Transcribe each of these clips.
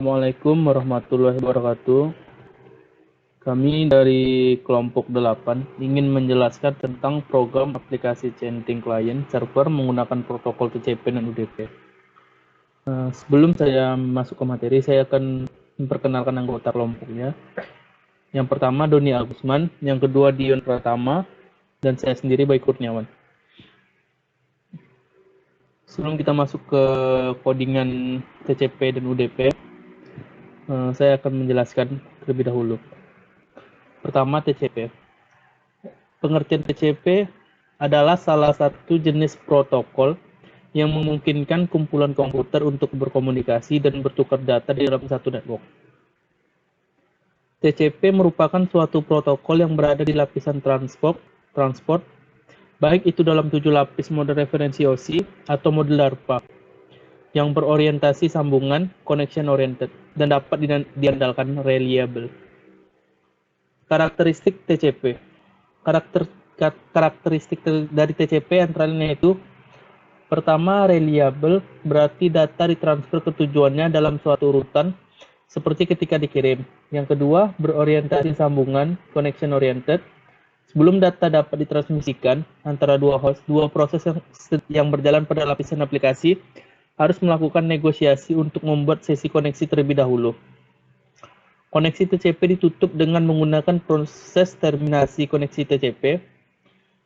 Assalamualaikum warahmatullahi wabarakatuh. Kami dari kelompok 8 ingin menjelaskan tentang program aplikasi Chanting Client Server menggunakan protokol TCP dan UDP. Sebelum saya masuk ke materi, saya akan memperkenalkan anggota kelompoknya. Yang pertama Doni Agusman, yang kedua Dion Pratama, dan saya sendiri Baik Kurniawan. Sebelum kita masuk ke codingan TCP dan UDP, saya akan menjelaskan terlebih dahulu. Pertama, TCP. Pengertian TCP adalah salah satu jenis protokol yang memungkinkan kumpulan komputer untuk berkomunikasi dan bertukar data di dalam satu network. TCP merupakan suatu protokol yang berada di lapisan transport, baik itu dalam 7 lapis model referensi OSI atau model DARPA, yang berorientasi sambungan, connection oriented, dan dapat diandalkan reliable. Karakteristik TCP. Karakteristik dari TCP antara lain yaitu: pertama, reliable, berarti data ditransfer ke tujuannya dalam suatu urutan seperti ketika dikirim. Yang kedua, berorientasi sambungan, connection oriented. Sebelum data dapat ditransmisikan antara dua host, dua proses yang berjalan pada lapisan aplikasi harus melakukan negosiasi untuk membuat sesi koneksi terlebih dahulu. Koneksi TCP ditutup dengan menggunakan proses terminasi koneksi TCP.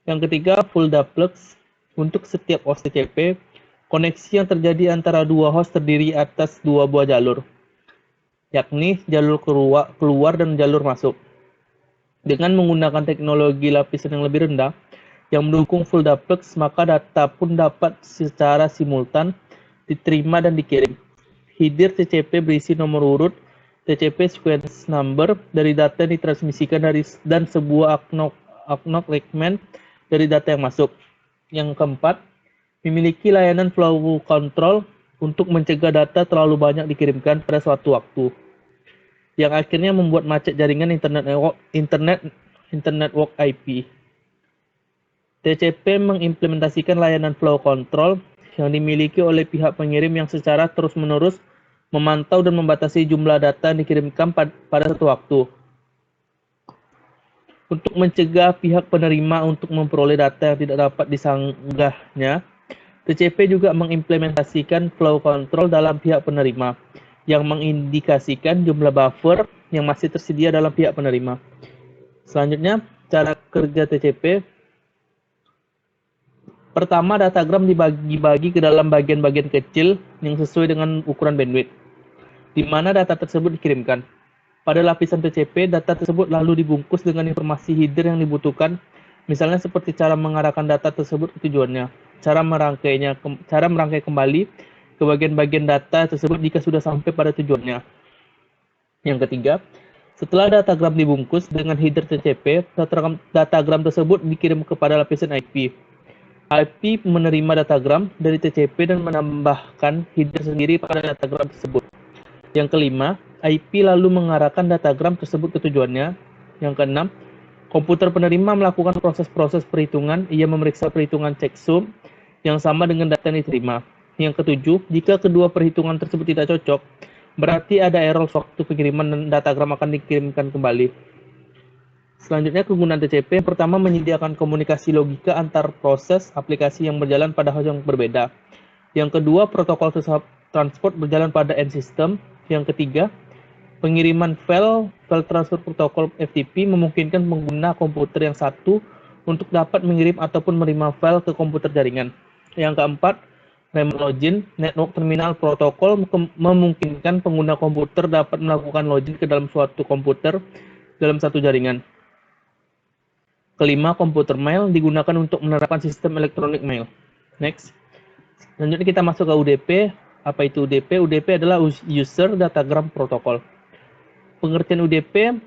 Yang ketiga, full duplex. Untuk setiap host TCP, koneksi yang terjadi antara dua host terdiri atas dua buah jalur, yakni jalur keluar dan jalur masuk. Dengan menggunakan teknologi lapisan yang lebih rendah yang mendukung full duplex, maka data pun dapat secara simultan diterima dan dikirim. Header TCP berisi nomor urut TCP sequence number dari data yang ditransmisikan dan sebuah acknowledgement dari data yang masuk. Yang keempat, memiliki layanan flow control untuk mencegah data terlalu banyak dikirimkan pada suatu waktu, yang akhirnya membuat macet jaringan internet network IP. TCP mengimplementasikan layanan flow control yang dimiliki oleh pihak pengirim yang secara terus-menerus memantau dan membatasi jumlah data yang dikirimkan pada satu waktu. Untuk mencegah pihak penerima untuk memperoleh data yang tidak dapat disanggahnya, TCP juga mengimplementasikan flow control dalam pihak penerima, yang mengindikasikan jumlah buffer yang masih tersedia dalam pihak penerima. Selanjutnya, cara kerja TCP. Pertama, datagram dibagi ke dalam bagian-bagian kecil yang sesuai dengan ukuran bandwidth, di mana data tersebut dikirimkan. Pada lapisan TCP, data tersebut lalu dibungkus dengan informasi header yang dibutuhkan, misalnya seperti cara mengarahkan data tersebut ke tujuannya, cara merangkai kembali ke bagian-bagian data tersebut jika sudah sampai pada tujuannya. Yang ketiga, setelah datagram dibungkus dengan header TCP, datagram tersebut dikirim kepada lapisan IP. IP menerima datagram dari TCP dan menambahkan header sendiri pada datagram tersebut. Yang kelima, IP lalu mengarahkan datagram tersebut ke tujuannya. Yang keenam, komputer penerima melakukan proses-proses perhitungan. Ia memeriksa perhitungan checksum yang sama dengan data yang diterima. Yang ketujuh, jika kedua perhitungan tersebut tidak cocok, berarti ada error waktu pengiriman dan datagram akan dikirimkan kembali. Selanjutnya, kegunaan TCP. Yang pertama, menyediakan komunikasi logika antar proses aplikasi yang berjalan pada host yang berbeda. Yang kedua, protokol transport berjalan pada end system. Yang ketiga, pengiriman file transfer protokol FTP memungkinkan pengguna komputer yang satu untuk dapat mengirim ataupun menerima file ke komputer jaringan. Yang keempat, remote login, network terminal protokol memungkinkan pengguna komputer dapat melakukan login ke dalam suatu komputer dalam satu jaringan. Kelima, komputer mail digunakan untuk menerapkan sistem elektronik mail. Next. Selanjutnya kita masuk ke UDP. Apa itu UDP? UDP adalah User Datagram Protocol. Pengertian UDP,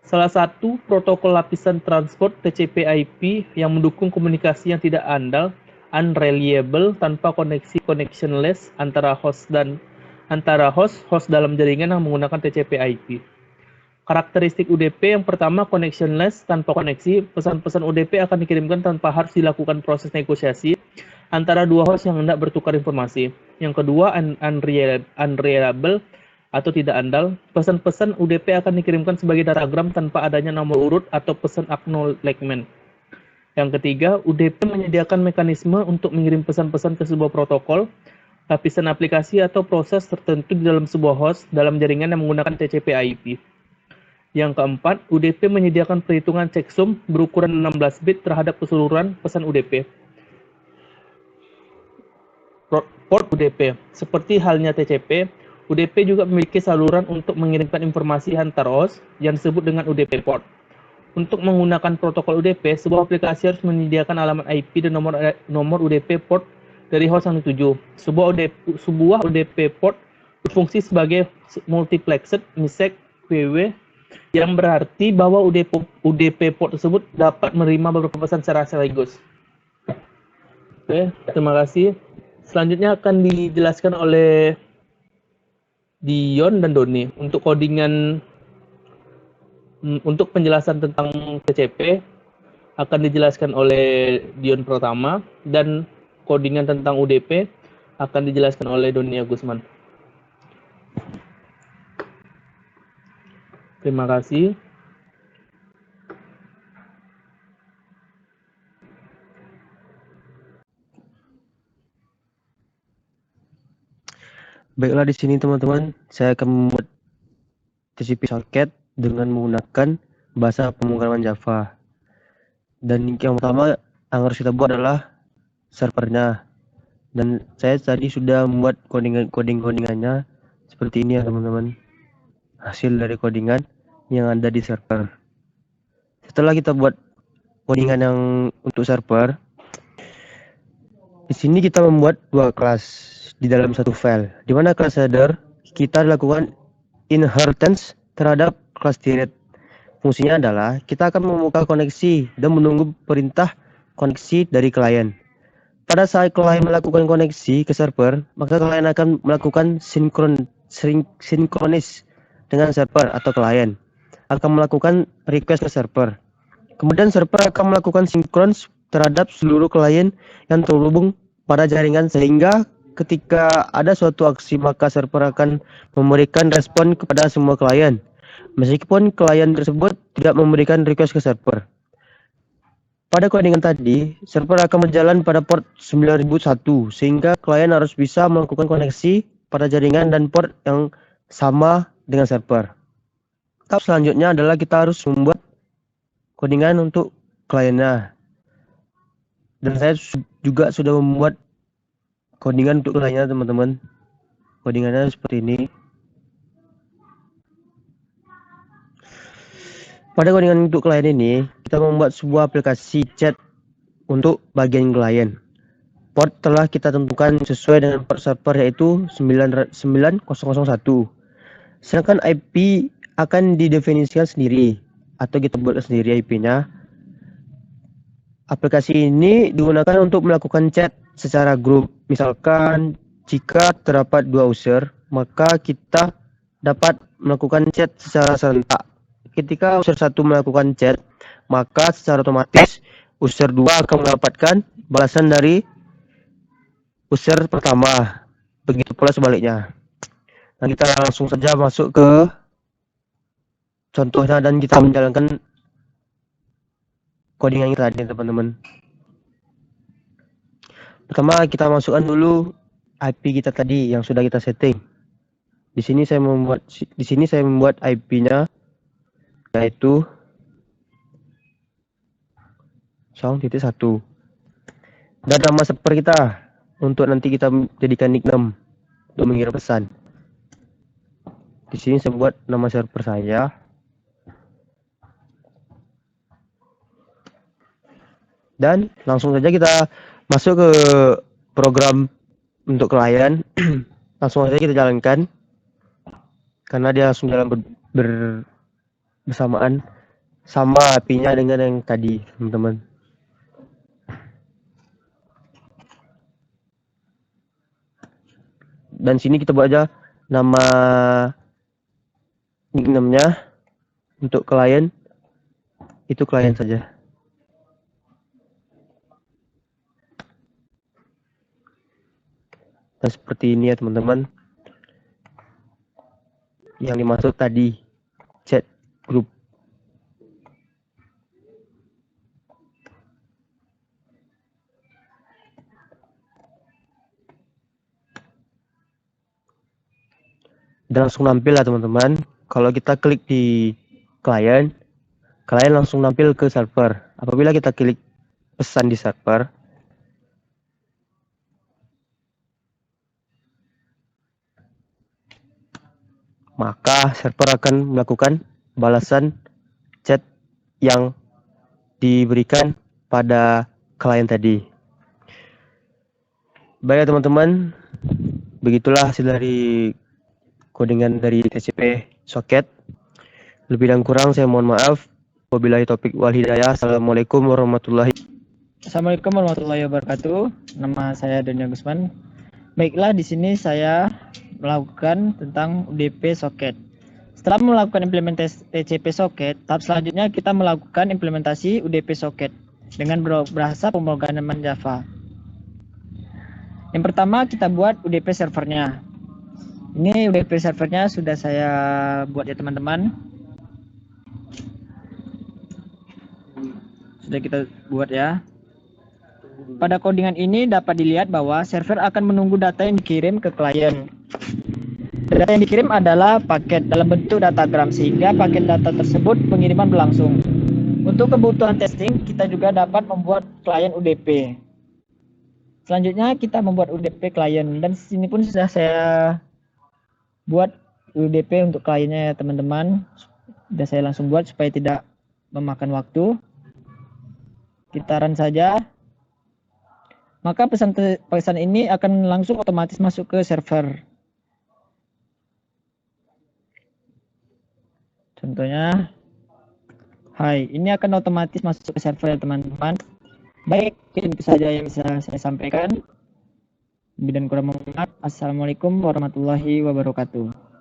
salah satu protokol lapisan transport TCP/IP yang mendukung komunikasi yang tidak andal, unreliable, tanpa koneksi connectionless antara host dalam jaringan yang menggunakan TCP/IP. Karakteristik UDP yang pertama, connectionless, tanpa koneksi. Pesan-pesan UDP akan dikirimkan tanpa harus dilakukan proses negosiasi antara dua host yang hendak bertukar informasi. Yang kedua, unreliable atau tidak andal. Pesan-pesan UDP akan dikirimkan sebagai datagram tanpa adanya nomor urut atau pesan acknowledgement. Yang ketiga, UDP menyediakan mekanisme untuk mengirim pesan-pesan ke sebuah protokol, lapisan aplikasi atau proses tertentu di dalam sebuah host dalam jaringan yang menggunakan TCP/IP. Yang keempat, UDP menyediakan perhitungan checksum berukuran 16 bit terhadap keseluruhan pesan UDP. Port UDP. Seperti halnya TCP, UDP juga memiliki saluran untuk mengirimkan informasi antar host yang disebut dengan UDP port. Untuk menggunakan protokol UDP, sebuah aplikasi harus menyediakan alamat IP dan nomor UDP port dari host yang dituju. Sebuah UDP port berfungsi sebagai multiplexed MISEC PW yang berarti bahwa UDP port tersebut dapat menerima beberapa pesan secara sekaligus. Oke, terima kasih. Selanjutnya akan dijelaskan oleh Dion dan Doni untuk codingan. Untuk penjelasan tentang TCP akan dijelaskan oleh Dion pertama, dan codingan tentang UDP akan dijelaskan oleh Doni Agusman. Terima kasih. Baiklah, di sini teman-teman, saya akan membuat TCP socket dengan menggunakan bahasa pemrograman Java. Dan yang pertama yang harus kita buat adalah servernya. Dan saya tadi sudah membuat codingannya seperti ini ya teman-teman. Hasil dari codingan yang ada di server. Setelah kita buat codingan yang untuk server, di sini kita membuat dua kelas di dalam satu file. Di mana kelas header kita lakukan inheritance terhadap kelas direct. Fungsinya adalah kita akan membuka koneksi dan menunggu perintah koneksi dari klien. Pada saat klien melakukan koneksi ke server, maka klien akan melakukan sinkronis dengan server atau klien akan melakukan request ke server. Kemudian server akan melakukan sinkron terhadap seluruh klien yang terhubung pada jaringan, sehingga ketika ada suatu aksi maka server akan memberikan respon kepada semua klien meskipun klien tersebut tidak memberikan request ke server. Pada codingan tadi, server akan berjalan pada port 9001 sehingga klien harus bisa melakukan koneksi pada jaringan dan port yang sama dengan server. Tahap selanjutnya adalah kita harus membuat codingan untuk kliennya. Dan saya juga sudah membuat codingan untuk kliennya teman-teman. Codingannya seperti ini. Pada codingan untuk klien ini, kita membuat sebuah aplikasi chat untuk bagian klien. Port telah kita tentukan sesuai dengan port server, yaitu 9001. Sedangkan IP akan didefinisikan sendiri atau kita buat sendiri IP-nya. Aplikasi ini digunakan untuk melakukan chat secara grup. Misalkan jika terdapat 2 user, maka kita dapat melakukan chat secara serentak. Ketika user 1 melakukan chat, maka secara otomatis user 2 akan mendapatkan balasan dari user pertama. Begitu pula sebaliknya. Dan kita langsung saja masuk ke contohnya dan kita menjalankan codingan kita tadi teman-teman. Pertama kita masukkan dulu IP kita tadi yang sudah kita setting. Di sini saya membuat IP-nya yaitu 0.1. Dan nama server kita untuk nanti kita jadikan nickname untuk mengirim pesan. Di sini saya buat nama server saya. Dan langsung saja kita masuk ke program untuk klien. Langsung saja kita jalankan karena dia langsung jalan bersamaan sama IP-nya dengan yang tadi teman-teman. Dan sini kita buat aja nama nickname-nya untuk klien itu klien saja. Nah, seperti ini ya teman-teman. Yang dimaksud tadi chat grup. Dan langsung nampil lah teman-teman. Kalau kita klik di klien langsung nampil ke server. Apabila kita klik pesan di server, maka server akan melakukan balasan chat yang diberikan pada klien tadi. Baik teman-teman, begitulah hasil dari codingan dari TCP socket. Lebih dan kurang saya mohon maaf. Wabillahi taufiq wal hidayah. Assalamualaikum warahmatullahi wabarakatuh. Nama saya Daniel Gusman. Baiklah, di sini saya melakukan tentang UDP socket. Setelah melakukan implementasi TCP socket, tahap selanjutnya kita melakukan implementasi UDP socket dengan bahasa pemrograman Java. Yang pertama kita buat UDP servernya. Ini UDP servernya sudah saya buat ya teman-teman. Sudah kita buat ya. Pada codingan ini dapat dilihat bahwa server akan menunggu data yang dikirim ke klien. Data yang dikirim adalah paket dalam bentuk datagram, sehingga paket data tersebut pengiriman berlangsung. Untuk kebutuhan testing, kita juga dapat membuat klien UDP. Selanjutnya kita membuat UDP klien, dan sini pun sudah saya buat UDP untuk kliennya ya teman-teman. Sudah saya langsung buat supaya tidak memakan waktu. Kita run saja. Maka pesan ini akan langsung otomatis masuk ke server. Contohnya, hai, ini akan otomatis masuk ke server ya teman-teman. Baik, itu saja yang bisa saya sampaikan. Lebih dan kurang mohon maaf. Assalamualaikum warahmatullahi wabarakatuh.